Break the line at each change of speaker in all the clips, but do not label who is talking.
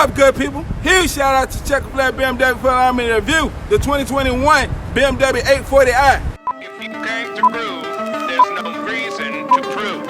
up, good people? Huge shout out to Checker Flag BMW for allowing me to review the 2021 BMW 840i.
If you came to prove, there's no reason to prove.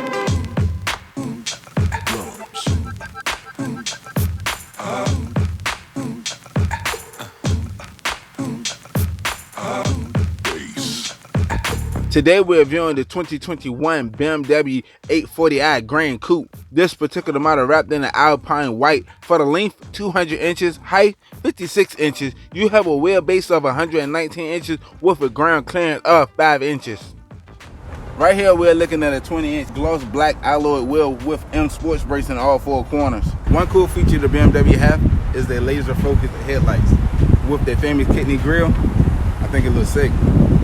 Today we're reviewing the 2021 BMW 840i Gran Coupe. This particular model wrapped in an Alpine white for the length 200 inches, height 56 inches. You have a wheelbase of 119 inches with a ground clearance of 5 inches. Right here we're looking at a 20-inch gloss black alloy wheel with M Sports brakes in all four corners. One cool feature the BMW have is their laser focused headlights. With their famous kidney grille, I think it looks sick.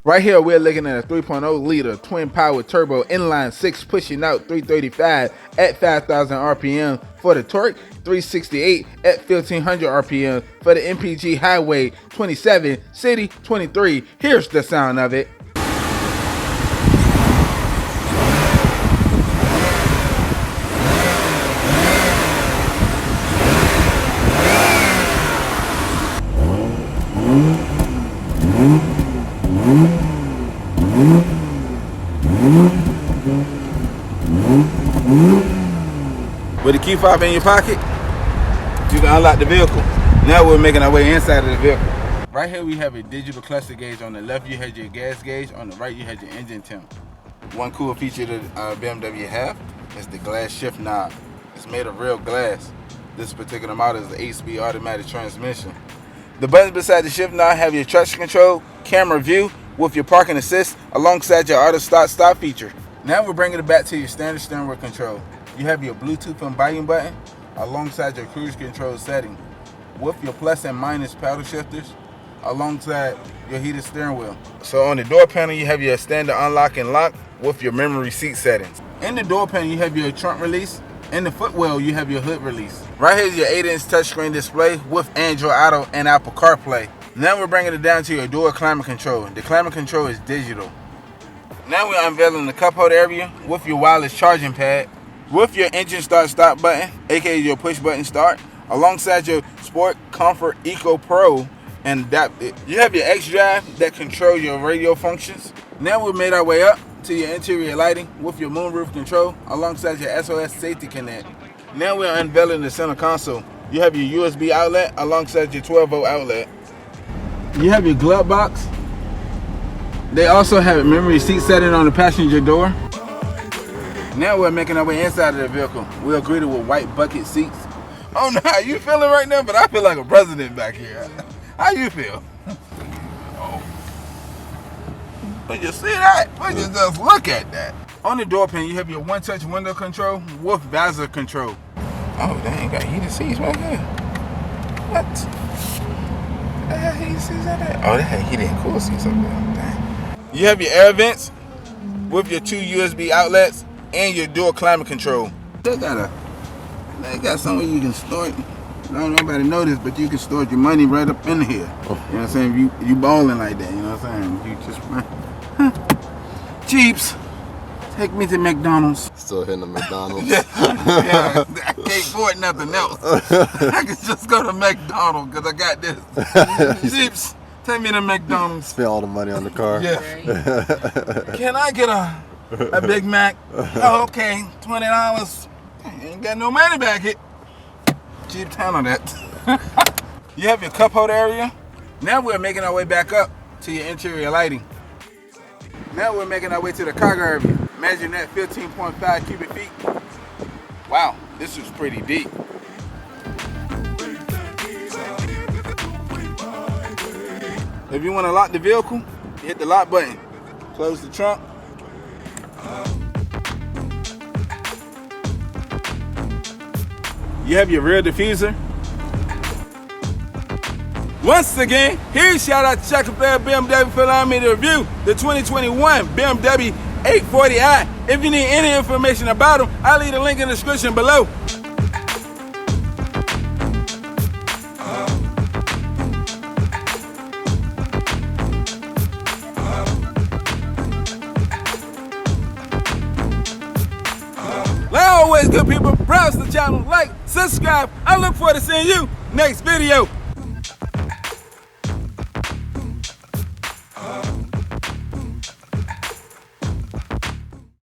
Right here we're looking at a 3.0 liter twin power turbo inline 6 pushing out 335 at 5,000 RPM for the torque, 368 at 1,500 RPM for the MPG highway, 27 city, 23. Here's the sound of it. With the key fob in your pocket, you can unlock the vehicle. Now we're making our way inside of the vehicle. Right here we have a digital cluster gauge. On the left you have your gas gauge, on the right you have your engine temp. One cool feature that BMW have is the glass shift knob. It's made of real glass. This particular model is an 8-speed automatic transmission. The buttons beside the shift knob have your traction control, camera view with your parking assist alongside your auto stop feature. Now we're bringing it back to your standard steering wheel control. You have your Bluetooth and volume button alongside your cruise control setting with your plus and minus paddle shifters alongside your heated steering wheel. So on the door panel you have your standard unlock and lock with your memory seat settings. In the door panel you have your trunk release. In the footwell you have your hood release. Right here is your 8-inch touchscreen display with Android Auto and Apple CarPlay. Now we're bringing it down to your door climate control. The climate control is digital. Now we're unveiling the cup holder area with your wireless charging pad, with your engine start button, aka your push button start, alongside your Sport Comfort Eco Pro and adapted. You have your X drive that controls your radio functions. Now we've made our way up to your interior lighting with your moonroof control alongside your SOS safety connect. Now we're unveiling the center console. You have your USB outlet alongside your 12-volt outlet. You have your glove box. They also have a memory seat setting on the passenger door. Now we're making our way inside of the vehicle. We're greeted with white bucket seats. Oh no, how you feeling right now? But I feel like a president back here. How you feel? Oh. But you see that? But you just look at that. On the door panel, you have your one-touch window control with visor control. Oh, they ain't got heated seats right here. What? They have heated seats up there? Oh, they had heated and cool seats up there. Dang. You have your air vents with your 2 USB outlets and your dual climate control. They got somewhere you can store it. I don't know nobody know this, but you can store your money right up in here. You know what I'm saying? You balling like that, you know what I'm saying? You just Jeeps, take me to McDonald's.
Still hitting the McDonald's.
Yeah, I can't afford nothing else. I can just go to McDonald's because I got this. Jeeps, take me to McDonald's.
Spend all the money on the car.
Yeah. Can I get a Big Mac? Oh, okay, $20. Ain't got no money back here. Cheap town on that. You have your cup holder area. Now we're making our way back up to your interior lighting. Now we're making our way to the cargo area. Imagine that, 15.5 cubic feet. Wow, this is pretty deep. If you want to lock the vehicle, you hit the lock button. Close the trunk. You have your rear diffuser. Once again, huge shout out to Checker Flag BMW for allowing me to review the 2021 BMW 840i. If you need any information about them, I'll leave a link in the description below. Like always, good people, browse the channel, like, subscribe. I look forward to seeing you Next video.